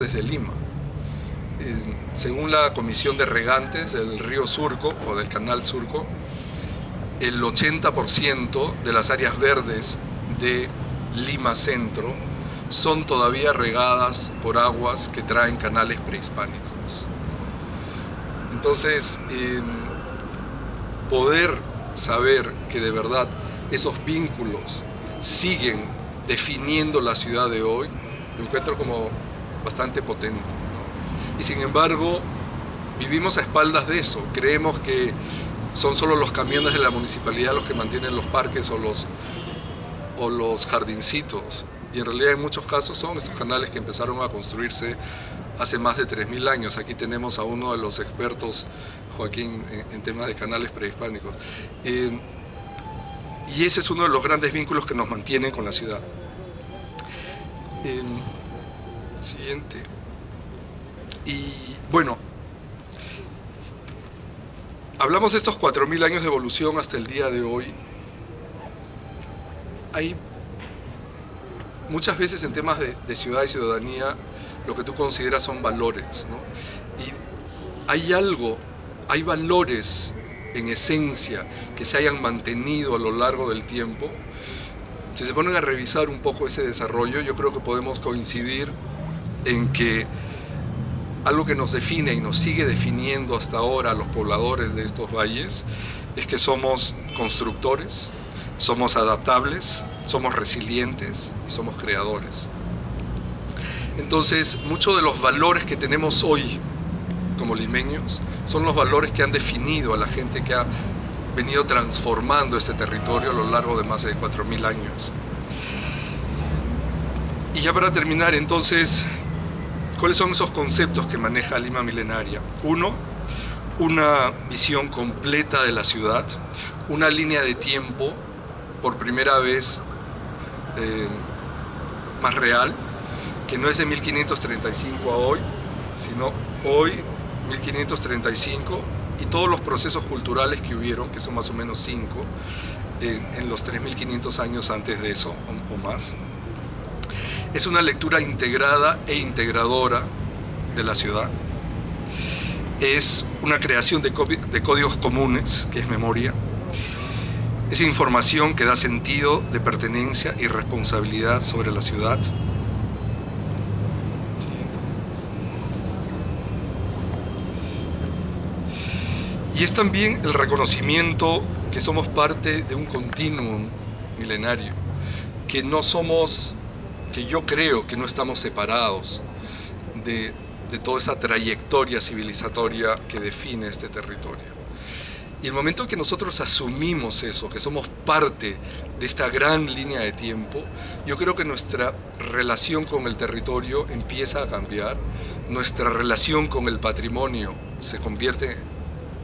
desde Lima. Según la Comisión de Regantes del río Surco o del canal Surco, el 80% de las áreas verdes de Lima Centro son todavía regadas por aguas que traen canales prehispánicos. Entonces, poder saber que de verdad esos vínculos siguen definiendo la ciudad de hoy, lo encuentro como bastante potente, ¿no? Y sin embargo, vivimos a espaldas de eso. Creemos que son solo los camiones de la municipalidad los que mantienen los parques o los jardincitos. Y en realidad en muchos casos son estos canales que empezaron a construirse hace más de 3000 años. Aquí tenemos a uno de los expertos, Joaquín, en temas de canales prehispánicos. Y ese es uno de los grandes vínculos que nos mantienen con la ciudad. Siguiente. Y bueno, hablamos de estos 4000 años de evolución hasta el día de hoy. Hay muchas veces en temas de ciudad y ciudadanía lo que tú consideras son valores, ¿no? Y hay valores en esencia que se hayan mantenido a lo largo del tiempo. Si se ponen a revisar un poco ese desarrollo, yo creo que podemos coincidir en que algo que nos define y nos sigue definiendo hasta ahora a los pobladores de estos valles es que somos constructores, somos adaptables, somos resilientes y somos creadores. Entonces, muchos de los valores que tenemos hoy como limeños son los valores que han definido a la gente que ha venido transformando este territorio a lo largo de más de 4000 años. Y ya para terminar, entonces, ¿cuáles son esos conceptos que maneja Lima Milenaria? Uno, una visión completa de la ciudad, una línea de tiempo por primera vez más real, que no es de 1535 a hoy, sino hoy, 1535, y todos los procesos culturales que hubieron, que son más o menos 5, en los 3500 años antes de eso, o más. Es una lectura integrada e integradora de la ciudad. Es una creación de códigos comunes, que es memoria. Es información que da sentido de pertenencia y responsabilidad sobre la ciudad. Y es también el reconocimiento que somos parte de un continuum milenario, que no somos, que yo creo que no estamos separados de toda esa trayectoria civilizatoria que define este territorio. Y el momento en que nosotros asumimos eso, que somos parte de esta gran línea de tiempo, yo creo que nuestra relación con el territorio empieza a cambiar, nuestra relación con el patrimonio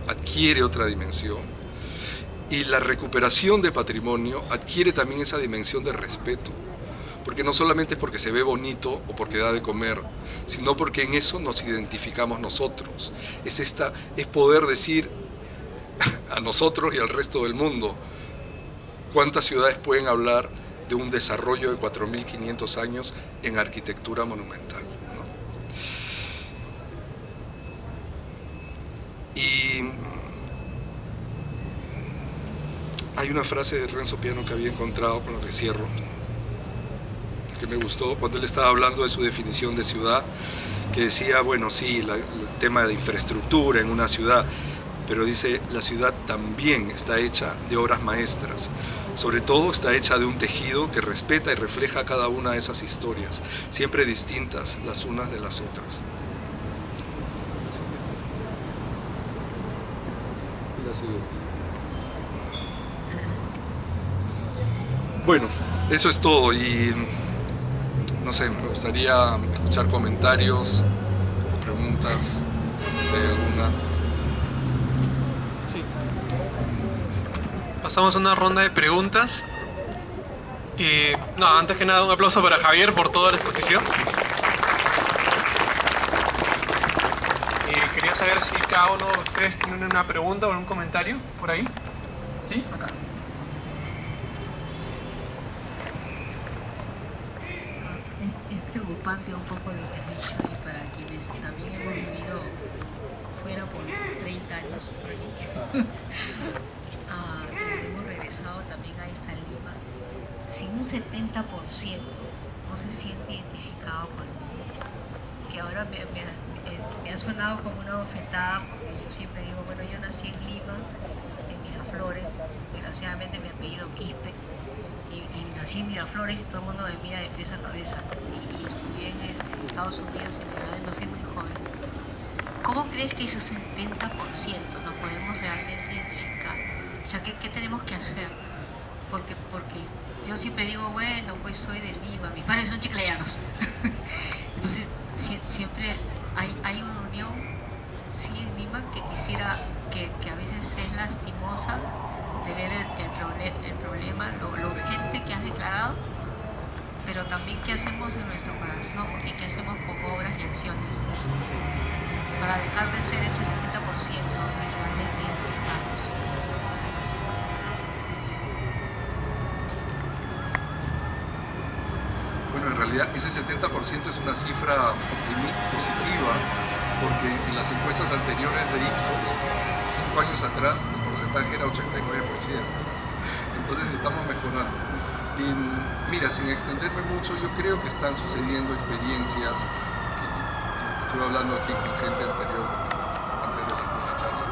adquiere otra dimensión, y la recuperación de patrimonio adquiere también esa dimensión de respeto, porque no solamente es porque se ve bonito o porque da de comer, sino porque en eso nos identificamos nosotros. Es poder decir a nosotros y al resto del mundo cuántas ciudades pueden hablar de un desarrollo de 4500 años en arquitectura monumental, ¿no? Y hay una frase de Renzo Piano que había encontrado, con la que cierro, que me gustó, cuando él estaba hablando de su definición de ciudad, que decía, bueno, sí, el tema de infraestructura en una ciudad, pero dice, la ciudad también está hecha de obras maestras, sobre todo está hecha de un tejido que respeta y refleja cada una de esas historias, siempre distintas las unas de las otras. Bueno, eso es todo, y no sé, me gustaría escuchar comentarios, preguntas, no sé, alguna. Sí. Pasamos a una ronda de preguntas. Antes que nada, un aplauso para Javier por toda la exposición. Quería saber si cada uno de ustedes tiene una pregunta o un comentario por ahí. ¿Sí? Acá. Es preocupante un poco lo que has dicho, y que ahora me ha sonado como una bofetada, porque yo siempre digo, bueno, yo nací en Lima, en Miraflores, desgraciadamente mi apellido Quispe, y nací en Miraflores y todo el mundo me mira de pies a cabeza, y estudié en Estados Unidos y me gradué, me fui muy joven. ¿Cómo crees que ese 70% lo podemos realmente identificar? O sea, ¿qué tenemos que hacer? Porque yo siempre digo, bueno, pues soy de Lima, mis padres son chiclayanos. Entonces, siempre hay una unión, sí, en Lima, que quisiera, que a veces es lastimosa de ver el problema, lo urgente que has declarado, pero también qué hacemos en nuestro corazón y qué hacemos con obras y acciones para dejar de ser ese 70% y realmente identificarnos con esta ciudad. Bueno, en realidad ese 70% es una cifra positiva, porque en las encuestas anteriores de Ipsos, 5 años atrás, el porcentaje era 89%. Entonces estamos mejorando. Y mira, sin extenderme mucho, yo creo que están sucediendo experiencias, estuve hablando aquí con gente anterior, antes de la charla,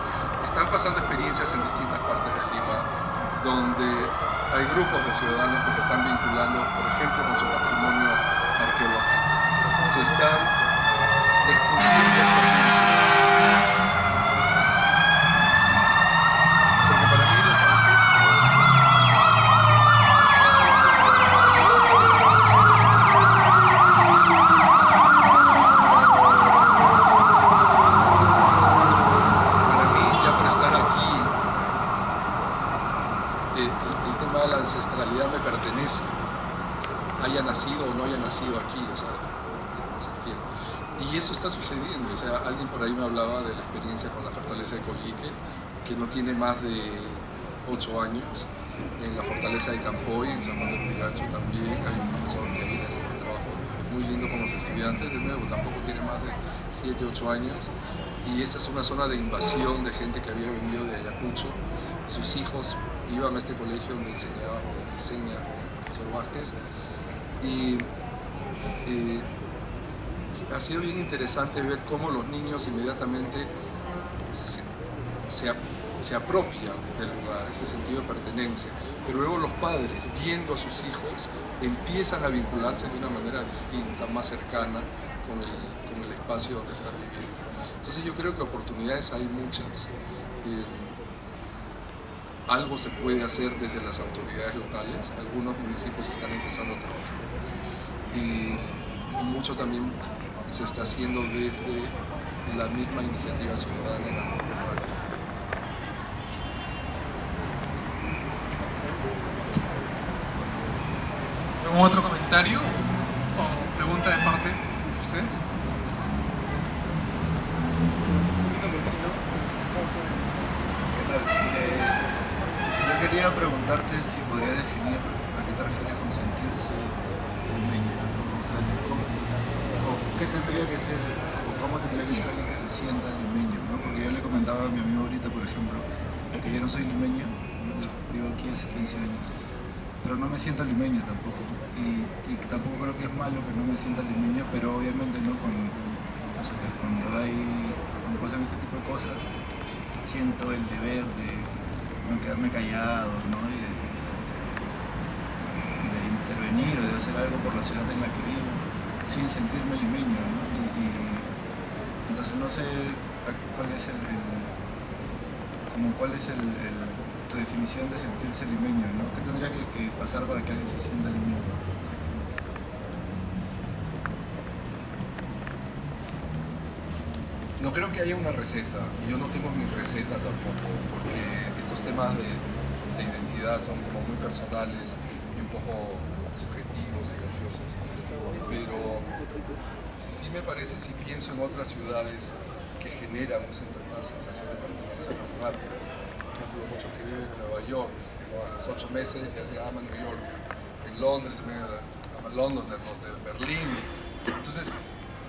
están pasando experiencias en distintas partes de Lima, donde hay grupos de ciudadanos que se están vinculando, por ejemplo, con su patrimonio arqueológico. Se están descubriendo estos vínculos. Porque para mí los ancestros de la ancestralidad me pertenece, haya nacido o no haya nacido aquí, o sea, y eso está sucediendo. O sea, alguien por ahí me hablaba de la experiencia con la fortaleza de Coyique, que no tiene más de 8 años, en la fortaleza de Campoy, en San Juan del Urigancho también, hay un profesor que viene a hacer un trabajo muy lindo con los estudiantes, de nuevo, tampoco tiene más de 7, 8 años, y esta es una zona de invasión de gente que había venido de Ayacucho, y sus hijos iban a este colegio donde enseñaba o diseña el profesor Vázquez, y ha sido bien interesante ver cómo los niños inmediatamente se apropian del lugar, ese sentido de pertenencia, pero luego los padres, viendo a sus hijos, empiezan a vincularse de una manera distinta, más cercana con el espacio donde están viviendo. Entonces yo creo que oportunidades hay muchas. Algo se puede hacer desde las autoridades locales, algunos municipios están empezando a trabajar, y mucho también se está haciendo desde la misma iniciativa ciudadana en algunos lugares. ¿Algún otro comentario o pregunta de parte de ustedes? ¿Qué tal? Yo quería preguntarte si podrías definir a qué te refieres con sentirse limeño, ¿no? O sea, ¿qué tendría que ser, o cómo tendría que ser alguien que se sienta limeño, ¿no? Porque yo le comentaba a mi amigo ahorita, por ejemplo, que yo no soy limeño, vivo aquí hace 15 años, pero no me siento limeño tampoco, y tampoco creo que es malo que no me sienta limeño, pero obviamente no cuando pasan este tipo de cosas, siento el deber de no quedarme callado, ¿no? De intervenir o de hacer algo por la ciudad en la que vivo sin sentirme limeño, ¿no? Entonces no sé cuál es tu definición de sentirse limeño, ¿no? ¿Qué tendría que pasar para que alguien se sienta limeño? No creo que haya una receta, y yo no tengo mi receta tampoco, porque estos temas de identidad son como muy personales y un poco subjetivos y graciosos. Pero sí me parece, si pienso en otras ciudades que generan una sensación de pertenencia muy rápida. Por ejemplo, muchos que viven en Nueva York, a los 8 meses ya se llaman New York. En Londres se llaman Londoners, los de Berlín. Entonces,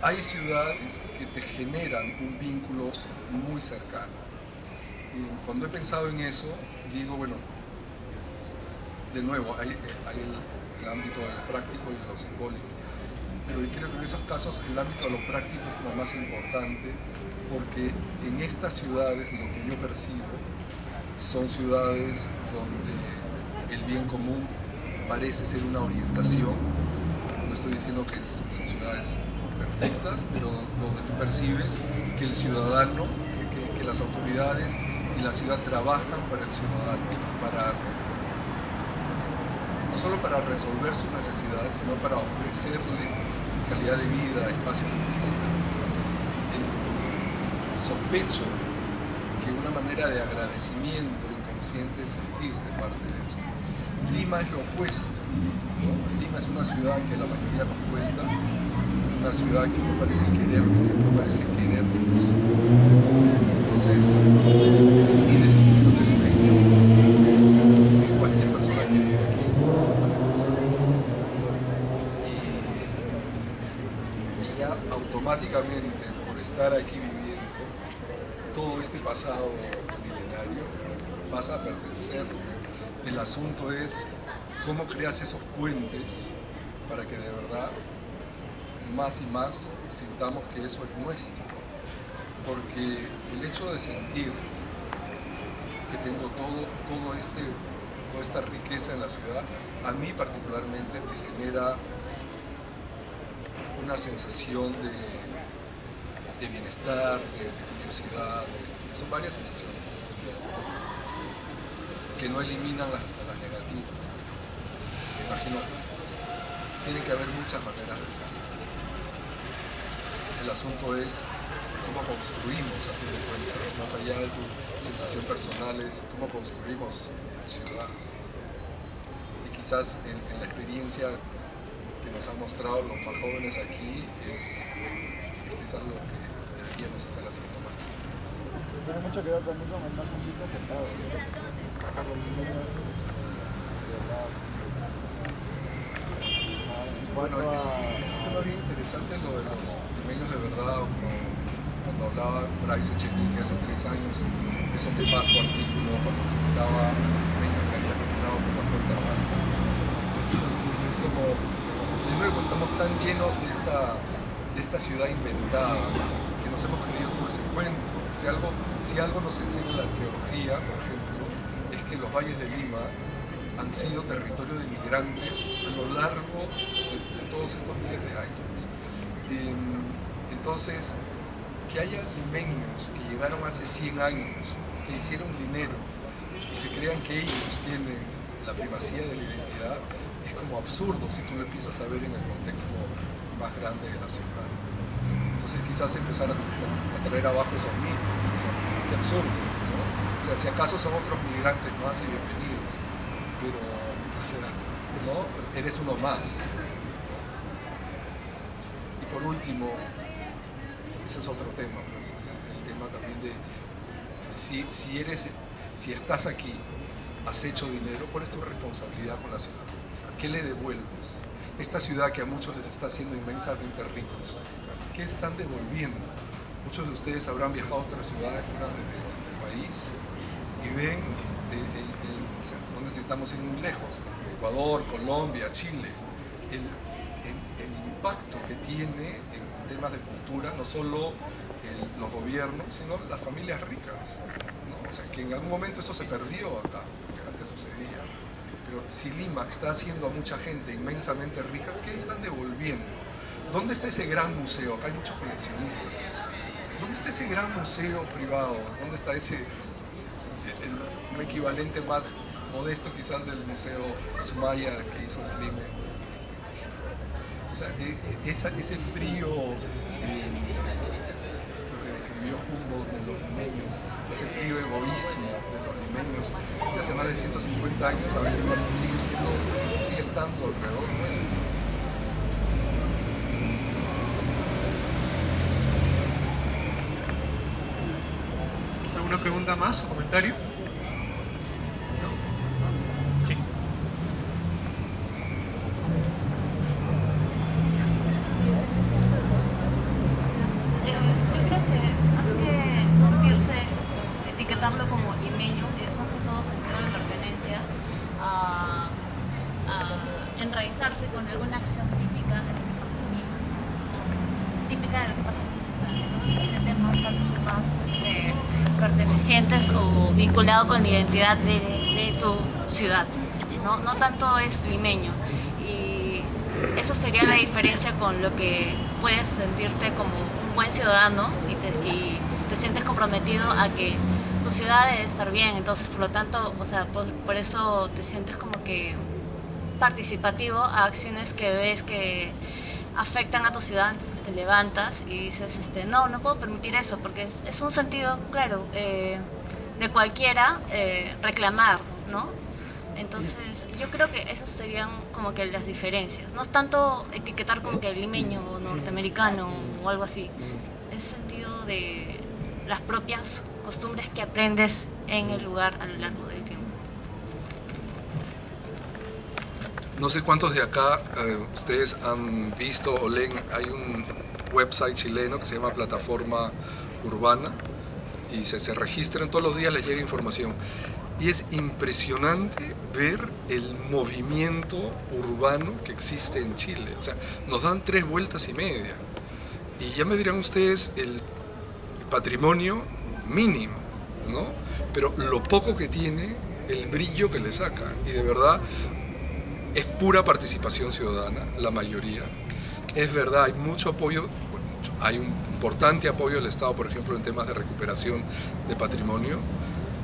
hay ciudades que te generan un vínculo muy cercano. Y cuando he pensado en eso, digo, bueno, de nuevo, hay el ámbito de lo práctico y de lo simbólico. pero creo que en esos casos el ámbito de lo práctico es como más importante, porque en estas ciudades lo que yo percibo son ciudades donde el bien común parece ser una orientación. No estoy diciendo que son ciudades perfectas, pero donde tú percibes que el ciudadano, que las autoridades y la ciudad trabajan para el ciudadano, no solo para resolver sus necesidades, sino para ofrecerle calidad de vida, espacios de felicidad. Sospecho que una manera de agradecimiento inconsciente es sentir de parte de eso. Lima es lo opuesto, ¿no? Lima es una ciudad que a la mayoría nos cuesta, una ciudad que no parece querernos. Entonces, mi definición del limeño es cualquier persona que vive aquí, y ya automáticamente, por estar aquí viviendo, todo este pasado milenario pasa a pertenecernos. El asunto es cómo creas esos puentes para que de verdad más y más sintamos que eso es nuestro. Porque el hecho de sentir que tengo toda esta riqueza en la ciudad, a mí particularmente me genera una sensación de bienestar, de curiosidad, son varias sensaciones que no eliminan las negativas. Me imagino, tiene que haber muchas maneras de ser. El asunto es cómo construimos, a fin de cuentas, más allá de tu sensación personal, es cómo construimos ciudad. Y quizás en la experiencia que nos han mostrado los más jóvenes aquí es quizás lo que deberíamos estar haciendo más. Tiene mucho que ver también con el más antiguo sentado. Bueno, es un tema bien interesante lo de los limeños de verdad, cuando hablaba Bryce Echenique hace 3 años, ese nefasto artículo cuando criticaba a los limeños que habían caminado por la puerta falsa. Entonces es como, de nuevo, estamos tan llenos de esta ciudad inventada que nos hemos creído todo ese cuento. Si algo nos enseña la arqueología, por ejemplo, es que los valles de Lima han sido territorio de migrantes a lo largo de todos estos miles de años. Entonces, que haya limeños que llegaron hace 100 años, que hicieron dinero y se crean que ellos tienen la primacía de la identidad, es como absurdo si tú lo empiezas a ver en el contexto más grande de la ciudad. Entonces quizás empezar a traer abajo esos mitos, o sea, qué absurdo, ¿no? O sea, si acaso son otros migrantes más y bienvenidos, pero, o sea, ¿no? Eres uno más. Y por último, ese es otro tema, pues, es el tema también de si estás aquí, has hecho dinero, ¿cuál es tu responsabilidad con la ciudad? ¿Qué le devuelves? Esta ciudad que a muchos les está haciendo inmensamente ricos, ¿qué están devolviendo? Muchos de ustedes habrán viajado a otras ciudades fuera del país y ven donde estamos yendo muy lejos, Ecuador, Colombia, Chile, el impacto que tiene en temas de cultura, no solo los gobiernos, sino las familias ricas, ¿no? O sea, que en algún momento eso se perdió acá, porque antes sucedía. Pero si Lima está haciendo a mucha gente inmensamente rica, ¿qué están devolviendo? ¿Dónde está ese gran museo? Acá hay muchos coleccionistas. ¿Dónde está ese gran museo privado? ¿Dónde está un equivalente más modesto quizás del Museo Sumaya que hizo Slimme? O sea, ese frío que describió Humboldt de los limeños, ese frío egoísmo de los limeños de hace más de 150 años, a veces parece sigue estando alrededor nuestro. ¿Alguna pregunta más o comentario? Sí. Yo creo que más que sentirse, etiquetarlo como limeño, es más que todo sentido de pertenencia a enraizarse con alguna acción típica de Lima. lo que pasa en tu ciudad. Entonces te sientes más pertenecientes o vinculado con la identidad de tu ciudad. No tanto es limeño. Y esa sería la diferencia con lo que puedes sentirte como un buen ciudadano y te sientes comprometido a que tu ciudad debe estar bien. Entonces, por lo tanto, o sea, por eso te sientes como que participativo a acciones que ves que afectan a tu ciudad. Entonces te levantas y dices, no puedo permitir eso, porque es un sentido, claro, de cualquiera reclamar, ¿no? Entonces yo creo que esas serían como que las diferencias. No es tanto etiquetar como que limeño o norteamericano o algo así. Es sentido de las propias costumbres que aprendes en el lugar a lo largo del tiempo. No sé cuántos de acá ustedes han visto o leen, hay un website chileno que se llama Plataforma Urbana y se registran todos los días, les llega información. Y es impresionante ver el movimiento urbano que existe en Chile. O sea, nos dan 3 vueltas y media. Y ya me dirán ustedes el patrimonio mínimo, ¿no? Pero lo poco que tiene, el brillo que le saca. Y de verdad, es pura participación ciudadana, la mayoría. Es verdad, hay mucho apoyo, hay un importante apoyo del Estado, por ejemplo, en temas de recuperación de patrimonio,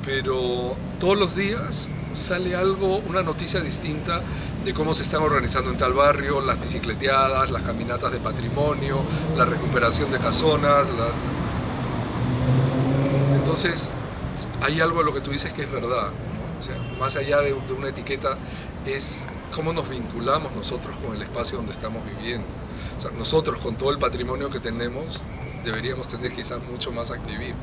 pero todos los días sale algo, una noticia distinta de cómo se están organizando en tal barrio, las bicicleteadas, las caminatas de patrimonio, la recuperación de casonas. Entonces, hay algo de lo que tú dices que es verdad, ¿no? O sea, más allá de una etiqueta, es cómo nos vinculamos nosotros con el espacio donde estamos viviendo. O sea, nosotros con todo el patrimonio que tenemos, deberíamos tener quizás mucho más activismo.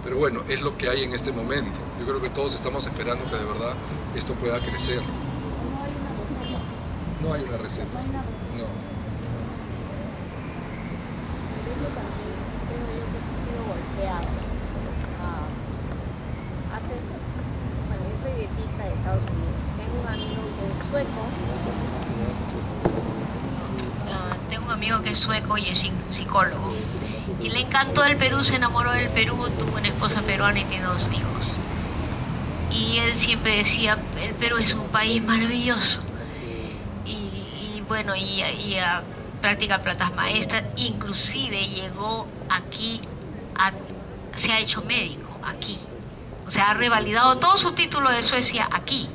Pero bueno, es lo que hay en este momento. Yo creo que todos estamos esperando que de verdad esto pueda crecer. No hay una receta. No. También creo yo que he sido golpeado. Bueno, yo soy dietista de Estados Unidos. Tengo un amigo que es sueco. Tengo un amigo que es sueco y es psicólogo. Y le encantó el Perú, se enamoró del Perú, tuvo una esposa peruana y tiene 2 hijos. Y él siempre decía, el Perú es un país maravilloso. Y bueno, practica plantas maestras, inclusive llegó aquí, se ha hecho médico aquí. O sea, ha revalidado todo su título de Suecia aquí.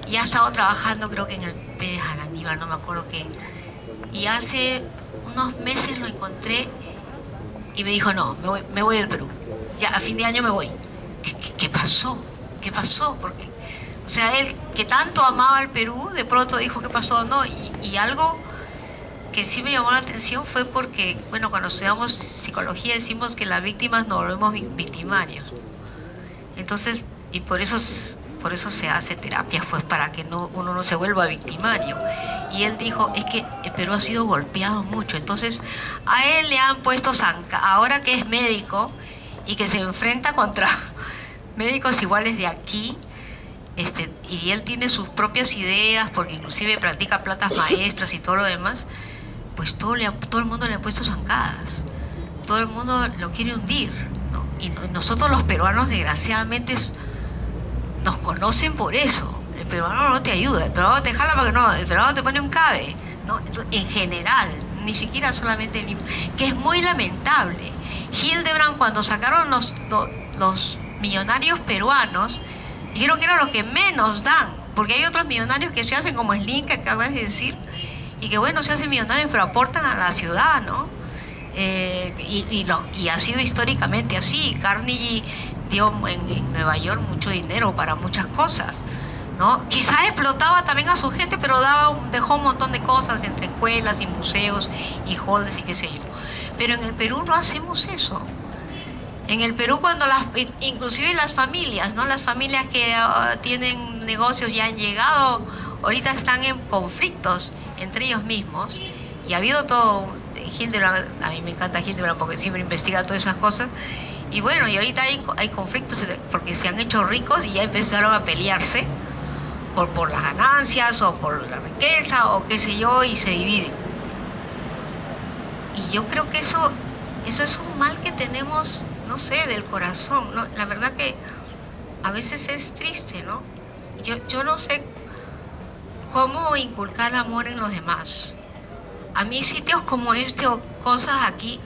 Y ha estado trabajando, creo que en el Pérez Aníbal, no me acuerdo qué. Y hace unos meses lo encontré y me dijo, no, me voy del Perú. Ya, a fin de año me voy. ¿Qué pasó? ¿Qué pasó? Porque, o sea, él que tanto amaba el Perú, de pronto dijo, ¿qué pasó? No, y algo que sí me llamó la atención fue porque, bueno, cuando estudiamos psicología decimos que las víctimas nos volvemos victimarios. Entonces, y por eso se hace terapia, pues, para que uno no se vuelva victimario. Y él dijo, es que el Perú ha sido golpeado mucho. Entonces, a él le han puesto ahora que es médico y que se enfrenta contra médicos iguales de aquí, y él tiene sus propias ideas, porque inclusive practica plantas maestras y todo lo demás, pues todo el mundo le ha puesto zancadas. Todo el mundo lo quiere hundir, ¿no? Y nosotros los peruanos, desgraciadamente, nos conocen por eso. El peruano no te ayuda, el peruano te jala porque no, el peruano te pone un cabe, ¿no? En general, ni siquiera solamente que es muy lamentable. Hildebrand, cuando sacaron los millonarios peruanos, dijeron que eran los que menos dan, porque hay otros millonarios que se hacen como Slim, que acabas de decir, y que bueno, se hacen millonarios pero aportan a la ciudad, ¿no? Y ha sido históricamente así. Carnegie dio en Nueva York mucho dinero para muchas cosas, ¿no? Quizás explotaba también a su gente, pero dejó un montón de cosas entre escuelas y museos y halls y qué sé yo. Pero en el Perú no hacemos eso. En el Perú, cuando inclusive las familias, ¿no? Las familias que tienen negocios ya han llegado, ahorita están en conflictos entre ellos mismos, y ha habido todo. Hildebrand, a mí me encanta Hildebrand porque siempre investiga todas esas cosas. Y bueno, y ahorita hay conflictos porque se han hecho ricos y ya empezaron a pelearse por las ganancias o por la riqueza o qué sé yo, y se dividen. Y yo creo que eso es un mal que tenemos, no sé, del corazón, ¿no? La verdad que a veces es triste, ¿no? Yo no sé cómo inculcar amor en los demás. A mí sitios como este o cosas aquí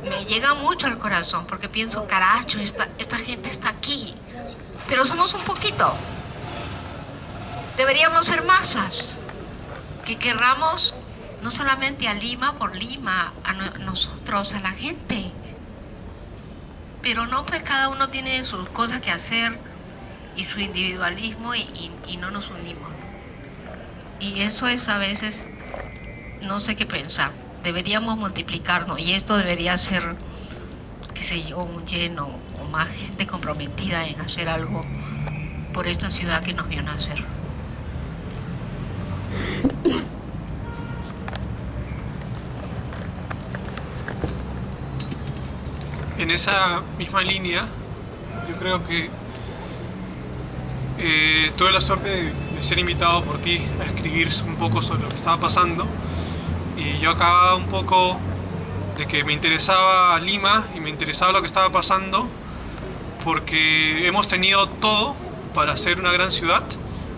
me llegan mucho al corazón porque pienso, caracho, esta gente está aquí, pero somos un poquito. Deberíamos ser masas que querramos no solamente a Lima por Lima, a nosotros, a la gente. Pero no, pues cada uno tiene sus cosas que hacer y su individualismo y no nos unimos. Y eso es a veces, no sé qué pensar. Deberíamos multiplicarnos y esto debería ser, qué sé yo, un lleno o más gente comprometida en hacer algo por esta ciudad que nos vio nacer. En esa misma línea, yo creo que tuve la suerte de ser invitado por ti a escribir un poco sobre lo que estaba pasando, y yo acababa un poco de que me interesaba Lima y me interesaba lo que estaba pasando porque hemos tenido todo para ser una gran ciudad.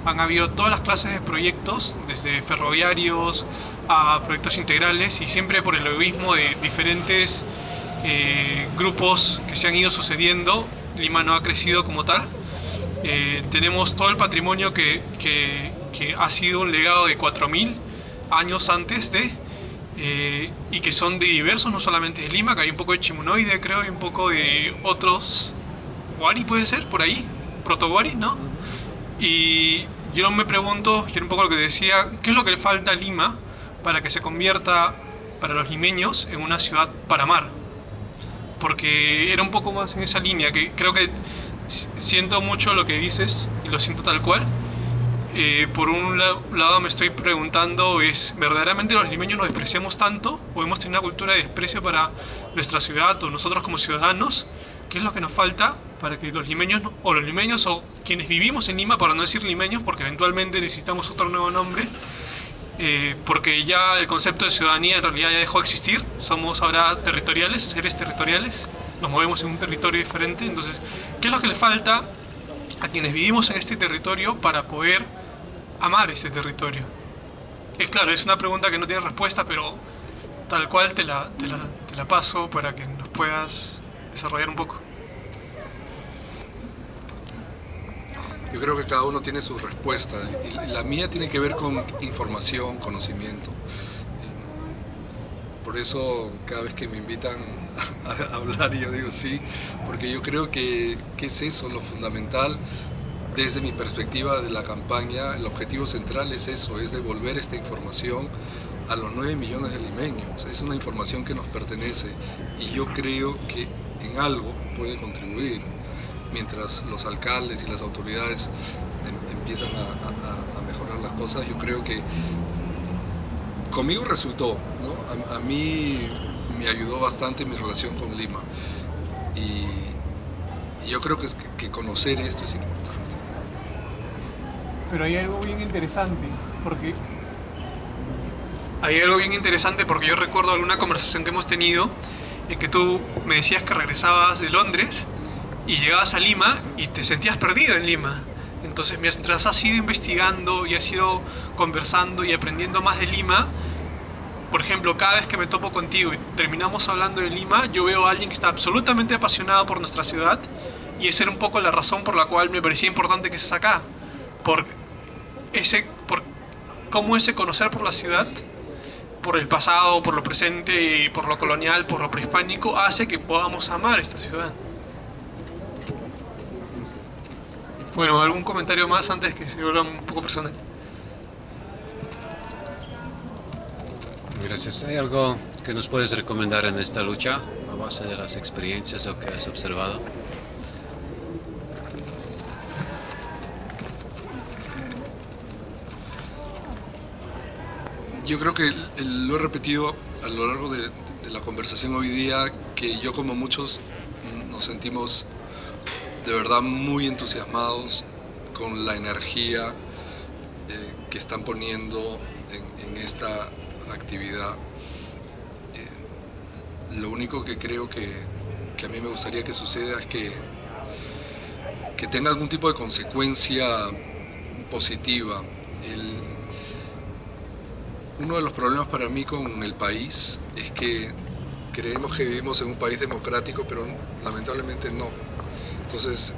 Han habido todas las clases de proyectos, desde ferroviarios a proyectos integrales, y siempre por el egoísmo de diferentes grupos que se han ido sucediendo, Lima no ha crecido como tal. Tenemos todo el patrimonio que ha sido un legado de 4000 años antes de, y que son de diversos, no solamente de Lima, que hay un poco de Chimunoide, creo, y un poco de otros, Wari puede ser, por ahí, Proto-Wari, ¿no? Y yo me pregunto, y era un poco lo que decía, ¿qué es lo que le falta a Lima para que se convierta, para los limeños, en una ciudad para amar? Porque era un poco más en esa línea, que creo que siento mucho lo que dices y lo siento tal cual. Por un lado me estoy preguntando, ¿es verdaderamente los limeños nos despreciamos tanto o hemos tenido una cultura de desprecio para nuestra ciudad o nosotros como ciudadanos? ¿Qué es lo que nos falta para que los limeños o quienes vivimos en Lima, para no decir limeños porque eventualmente necesitamos otro nuevo nombre, porque ya el concepto de ciudadanía en realidad ya dejó de existir, somos ahora territoriales, seres territoriales, nos movemos en un territorio diferente? Entonces, ¿qué es lo que le falta a quienes vivimos en este territorio para poder amar este territorio? Claro, es una pregunta que no tiene respuesta, pero tal cual te la paso para que nos puedas desarrollar un poco. Yo creo que cada uno tiene su respuesta y la mía tiene que ver con información, conocimiento. Por eso cada vez que me invitan a hablar yo digo sí, porque yo creo que es eso lo fundamental. Desde mi perspectiva de la campaña, el objetivo central es eso, es devolver esta información a los 9 millones de limeños. Es una información que nos pertenece y yo creo que en algo puede contribuir. Mientras los alcaldes y las autoridades empiezan a mejorar las cosas, yo creo que conmigo resultó, ¿no? A mí me ayudó bastante mi relación con Lima y yo creo que conocer esto es importante. Pero hay algo bien interesante, porque yo recuerdo alguna conversación que hemos tenido en que tú me decías que regresabas de Londres y llegabas a Lima y te sentías perdido en Lima. Entonces, mientras has ido investigando y has ido conversando y aprendiendo más de Lima, por ejemplo, cada vez que me topo contigo y terminamos hablando de Lima, yo veo a alguien que está absolutamente apasionado por nuestra ciudad, y esa era un poco la razón por la cual me parecía importante que estés acá. Por cómo ese conocer por la ciudad, por el pasado, por lo presente, y por lo colonial, por lo prehispánico, hace que podamos amar esta ciudad. Bueno, ¿algún comentario más antes que se vuelva un poco personal? Gracias. ¿Hay algo que nos puedes recomendar en esta lucha a base de las experiencias o que has observado? Yo creo que lo he repetido a lo largo de la conversación hoy día, que yo como muchos nos sentimos de verdad muy entusiasmados con la energía que están poniendo en esta actividad. Lo único que creo que a mí me gustaría que suceda es que tenga algún tipo de consecuencia positiva. Uno de los problemas para mí con el país es que creemos que vivimos en un país democrático, pero lamentablemente no. Entonces,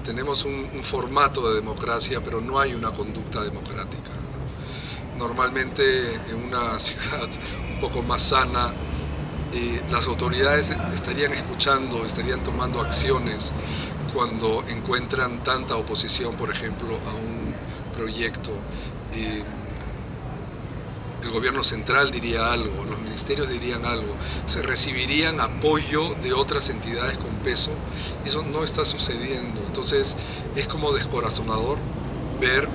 tenemos un formato de democracia, pero no hay una conducta democrática, ¿no? Normalmente en una ciudad un poco más sana, las autoridades estarían escuchando, estarían tomando acciones cuando encuentran tanta oposición, por ejemplo, a un proyecto. El gobierno central diría algo, los ministerios dirían algo, se recibirían apoyo de otras entidades con peso. Eso no está sucediendo. Entonces es como descorazonador ver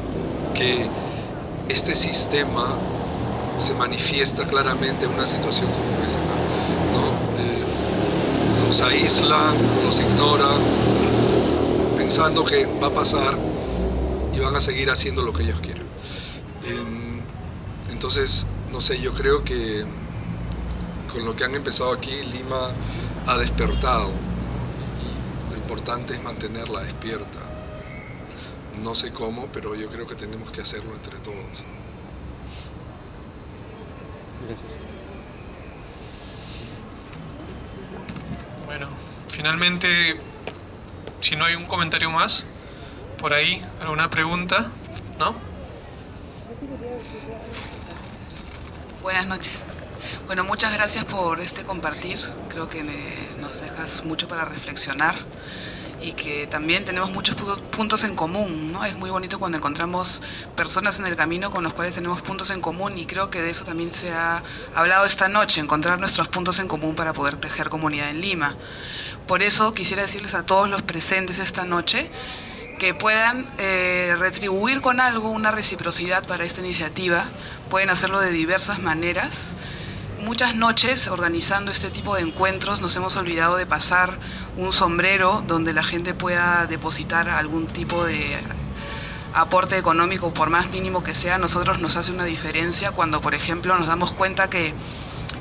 que este sistema se manifiesta claramente en una situación como esta, ¿no? Los aíslan, los ignoran, pensando que va a pasar y van a seguir haciendo lo que ellos quieren. Entonces, no sé, yo creo que con lo que han empezado aquí, Lima ha despertado, y lo importante es mantenerla despierta. No sé cómo, pero yo creo que tenemos que hacerlo entre todos, ¿no? Gracias. Bueno, finalmente, si no hay un comentario más, por ahí, alguna pregunta, ¿no? Buenas noches. Bueno, muchas gracias por este compartir. Creo que nos dejas mucho para reflexionar y que también tenemos muchos puntos en común, ¿no? Es muy bonito cuando encontramos personas en el camino con los cuales tenemos puntos en común, y creo que de eso también se ha hablado esta noche, encontrar nuestros puntos en común para poder tejer comunidad en Lima. Por eso quisiera decirles a todos los presentes esta noche que puedan retribuir con algo, una reciprocidad para esta iniciativa. Pueden hacerlo de diversas maneras. Muchas noches organizando este tipo de encuentros nos hemos olvidado de pasar un sombrero donde la gente pueda depositar algún tipo de aporte económico, por más mínimo que sea. A nosotros nos hace una diferencia cuando, por ejemplo, nos damos cuenta que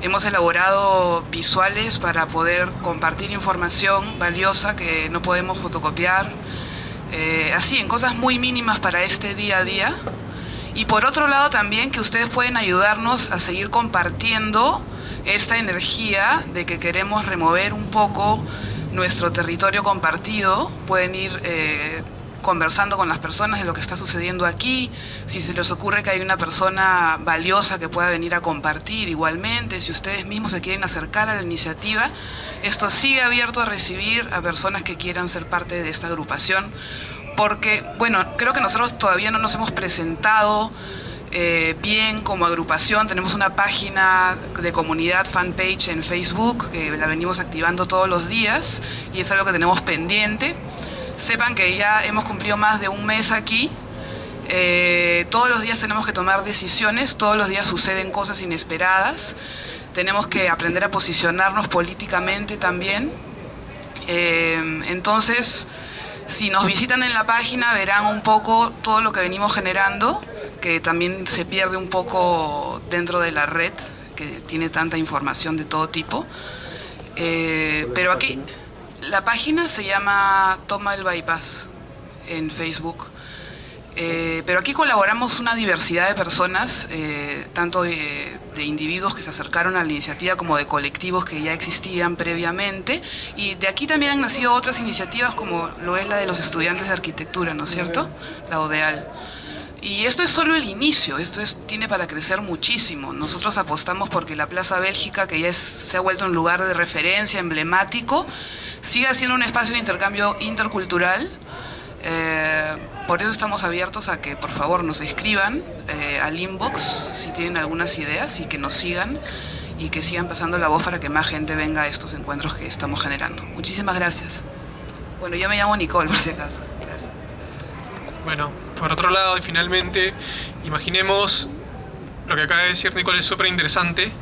hemos elaborado visuales para poder compartir información valiosa que no podemos fotocopiar, así, en cosas muy mínimas para este día a día. Y por otro lado también que ustedes pueden ayudarnos a seguir compartiendo esta energía de que queremos remover un poco nuestro territorio compartido. Pueden ir conversando con las personas de lo que está sucediendo aquí. Si se les ocurre que hay una persona valiosa que pueda venir a compartir igualmente, si ustedes mismos se quieren acercar a la iniciativa, esto sigue abierto a recibir a personas que quieran ser parte de esta agrupación. Porque, bueno, creo que nosotros todavía no nos hemos presentado bien como agrupación. Tenemos una página de comunidad, fanpage en Facebook, que la venimos activando todos los días y es algo que tenemos pendiente. Sepan que ya hemos cumplido más de un mes aquí. Todos los días tenemos que tomar decisiones, todos los días suceden cosas inesperadas. Tenemos que aprender a posicionarnos políticamente también. Entonces, si nos visitan en la página verán un poco todo lo que venimos generando, que también se pierde un poco dentro de la red, que tiene tanta información de todo tipo. Pero aquí, la página se llama Toma el Bypass en Facebook. Pero aquí colaboramos una diversidad de personas, tanto de individuos que se acercaron a la iniciativa como de colectivos que ya existían previamente, y de aquí también han nacido otras iniciativas como lo es la de los estudiantes de arquitectura, ¿no es cierto? La ODEAL. Y esto es solo el inicio, tiene para crecer muchísimo. Nosotros apostamos porque la Plaza Bélgica, que ya se ha vuelto un lugar de referencia emblemático, siga siendo un espacio de intercambio intercultural. Por eso estamos abiertos a que por favor nos escriban al inbox si tienen algunas ideas, y que nos sigan y que sigan pasando la voz para que más gente venga a estos encuentros que estamos generando. Muchísimas gracias. Bueno, yo me llamo Nicole, por si acaso. Gracias. Bueno, por otro lado, y finalmente, imaginemos lo que acaba de decir Nicole, es súper interesante,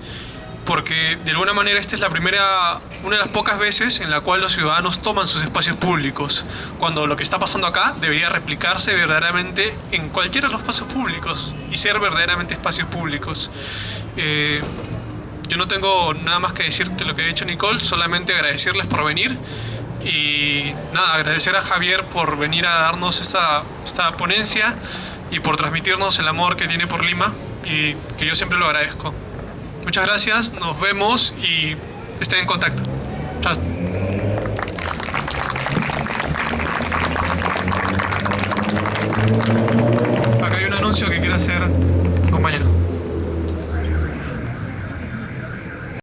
porque de alguna manera esta es una de las pocas veces en la cual los ciudadanos toman sus espacios públicos, cuando lo que está pasando acá debería replicarse verdaderamente en cualquiera de los espacios públicos y ser verdaderamente espacios públicos. yo no tengo nada más que decir de lo que ha dicho Nicole, solamente agradecerles por venir y nada, agradecer a Javier por venir a darnos esta ponencia y por transmitirnos el amor que tiene por Lima y que yo siempre lo agradezco. Muchas gracias, nos vemos y estén en contacto. Chao.